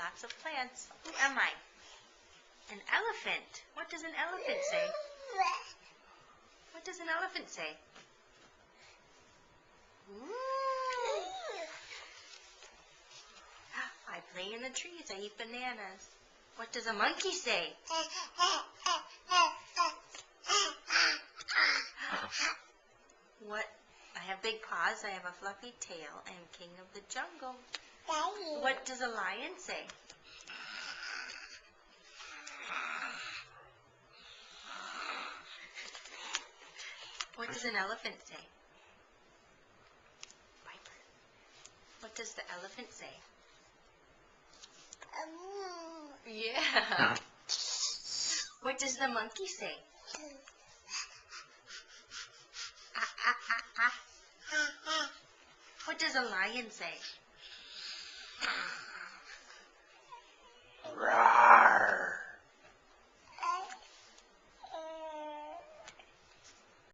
lots of plants. Who am I? An elephant. What does an elephant say? What does an elephant say? Ooh. I play in the trees. I eat bananas. What does a monkey say? What? I have big paws. I have a fluffy tail. I am king of the jungle. What does a lion say? What does an elephant say? Piper. What does the elephant say? Yeah. What does the monkey say? Ah, ah, ah, ah. What does a lion say?